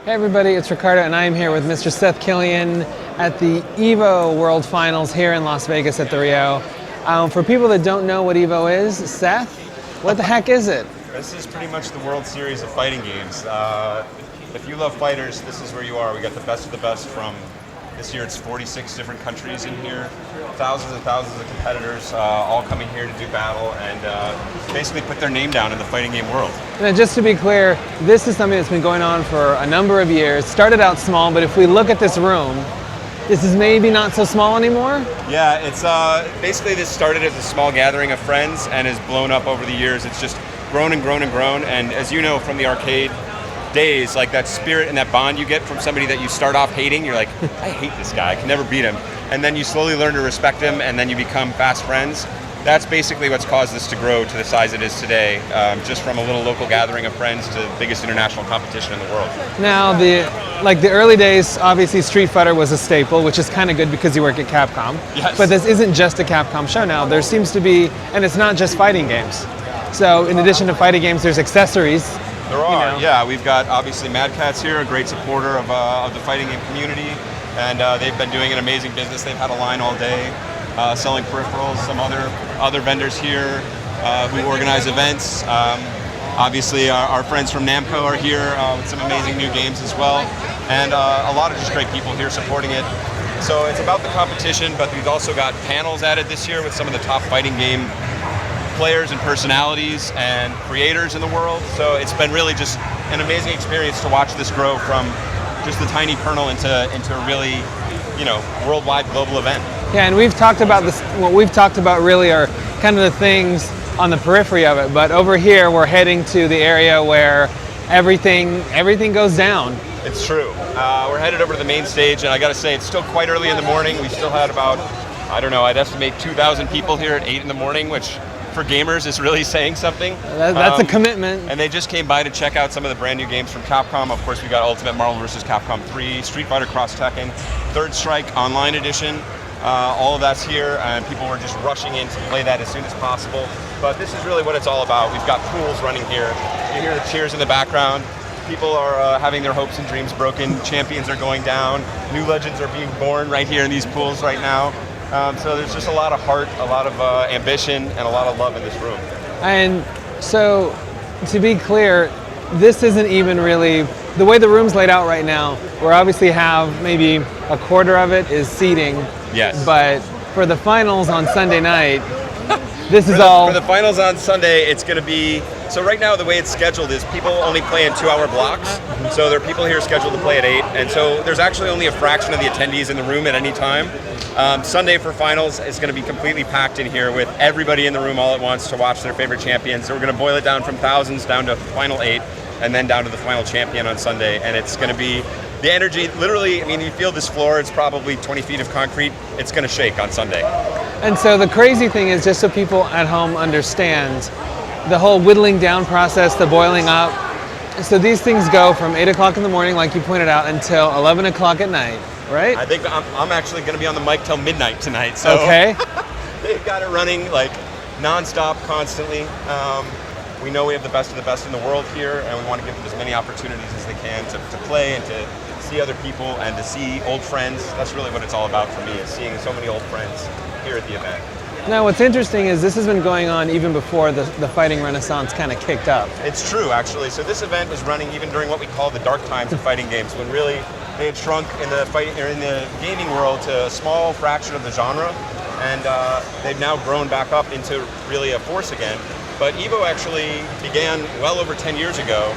Hey everybody, it's Ricardo and I am here with Mr. Seth Killian at the EVO World Finals here in Las Vegas at the Rio. For people that don't know what EVO is, Seth, what the heck is it? This is pretty much the World Series of fighting games. If you love fighters, this is where you are. We got the best of the best from, this year it's 46 different countries in here, thousands and thousands of competitors all coming here to do battle and basically put their name down in the fighting game world. And just to be clear, this is something that's been going on for a number of years. Started out small, but if we look at this room, this is maybe not so small anymore? Yeah, it's basically this started as a small gathering of friends and has blown up over the years. It's just grown and grown and grown, and as you know from the arcade days, like that spirit and that bond you get from somebody that you start off hating, you're like, I hate this guy, I can never beat him. And then you slowly learn to respect him, and then you become fast friends. That's basically what's caused this to grow to the size it is today, just from a little local gathering of friends to the biggest international competition in the world. Now, the early days, obviously Street Fighter was a staple, which is kind of good because you work at Capcom. Yes. But this isn't just a Capcom show now. There seems to be, and it's not just fighting games. So in addition to fighting games, there's accessories. There are, yeah. We've got obviously Mad Catz here, a great supporter of the fighting game community, and they've been doing an amazing business. They've had a line all day, selling peripherals. Some other vendors here who organize events. Obviously, our friends from Namco are here with some amazing new games as well, and a lot of just great people here supporting it. So it's about the competition, but we've also got panels added this year with some of the top fighting game players and personalities and creators in the world. So it's been really just an amazing experience to watch this grow from just the tiny kernel into a really, worldwide global event. Yeah, and we've talked about this. What we've talked about really are kind of the things on the periphery of it. But over here, we're heading to the area where everything goes down. It's true. We're headed over to the main stage, and I got to say, it's still quite early in the morning. We still had about, I'd estimate 2,000 people here at 8 in the morning, which for gamers is really saying something. That's a commitment. And they just came by to check out some of the brand new games from Capcom. Of course, we got Ultimate Marvel vs. Capcom 3, Street Fighter Cross Tekken, Third Strike Online Edition. All of that's here, and people were just rushing in to play that as soon as possible. But this is really what it's all about. We've got pools running here. You hear the cheers in the background. People are having their hopes and dreams broken. Champions are going down. New legends are being born right here in these pools right now. So there's just a lot of heart, a lot of ambition, and a lot of love in this room. And so, to be clear, this isn't even really, the way the room's laid out right now, we obviously have maybe a quarter of it is seating. Yes. But for the finals on Sunday night, this is all... For the finals on Sunday, it's going to be... So right now, the way it's scheduled is people only play in 2-hour blocks. So there are people here scheduled to play at 8. And so there's actually only a fraction of the attendees in the room at any time. Sunday for finals is going to be completely packed in here with everybody in the room all at once to watch their favorite champions. So we're going to boil it down from thousands down to final 8 and then down to the final champion on Sunday. And it's going to be the energy, literally, you feel this floor, it's probably 20 feet of concrete. It's going to shake on Sunday. And so the crazy thing is, just so people at home understand, the whole whittling down process, the boiling up. So these things go from 8 o'clock in the morning, like you pointed out, until 11 o'clock at night, right? I think I'm actually going to be on the mic till midnight tonight. So okay. They've got it running like nonstop, constantly. We know we have the best of the best in the world here, and we want to give them as many opportunities as they can to play and to see other people and to see old friends. That's really what it's all about for me, is seeing so many old friends here at the event. Now, what's interesting is this has been going on even before the fighting renaissance kind of kicked up. It's true, actually. So this event was running even during what we call the dark times of fighting games, when really they had shrunk in the gaming world to a small fraction of the genre, and they've now grown back up into really a force again. But EVO actually began well over 10 years ago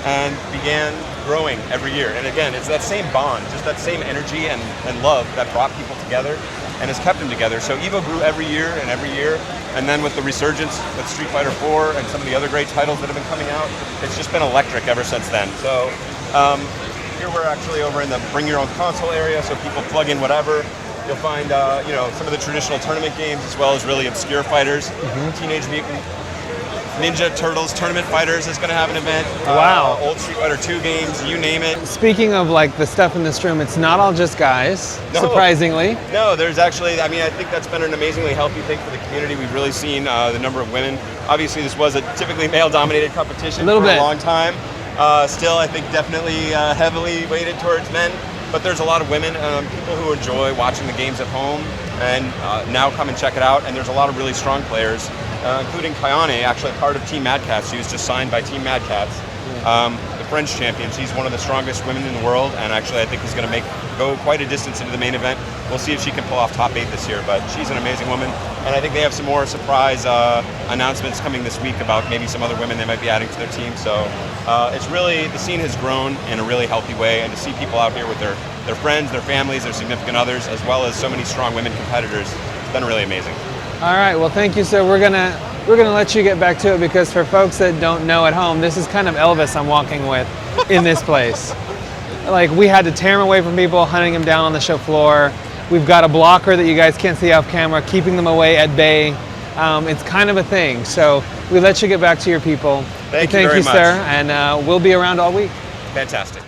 and began growing every year. And again, it's that same bond, just that same energy and love that brought people together and has kept them together. So EVO grew every year, and then with the resurgence with Street Fighter 4 and some of the other great titles that have been coming out, it's just been electric ever since then. So here we're actually over in the bring your own console area, so people plug in whatever. You'll find some of the traditional tournament games, as well as really obscure fighters. Teenage Mutant Ninja Turtles Tournament Fighters is going to have an event. Wow. Old Street Fighter 2 games, you name it. Speaking of like the stuff in this room, it's not all just guys, surprisingly. No, there's actually, I think that's been an amazingly healthy thing for the community. We've really seen the number of women. Obviously, this was a typically male-dominated competition for a long time. Still, I think definitely heavily weighted towards men, but there's a lot of women, people who enjoy watching the games at home and now come and check it out. And there's a lot of really strong players, including Kayane, actually part of Team Mad Cats. She was just signed by Team Mad Cats, the French champion. She's one of the strongest women in the world, and actually I think is going to go quite a distance into the main event. We'll see if she can pull off top 8 this year, but she's an amazing woman. And I think they have some more surprise announcements coming this week about maybe some other women they might be adding to their team. So it's really, the scene has grown in a really healthy way, and to see people out here with their friends, their families, their significant others, as well as so many strong women competitors, it's been really amazing. All right, well, thank you, sir. We're gonna let you get back to it, because for folks that don't know at home, this is kind of Elvis I'm walking with in this place. Like, we had to tear him away from people, hunting him down on the show floor. We've got a blocker that you guys can't see off camera, keeping them away at bay. It's kind of a thing. So we let you get back to your people. Thank you very much, sir, and we'll be around all week. Fantastic.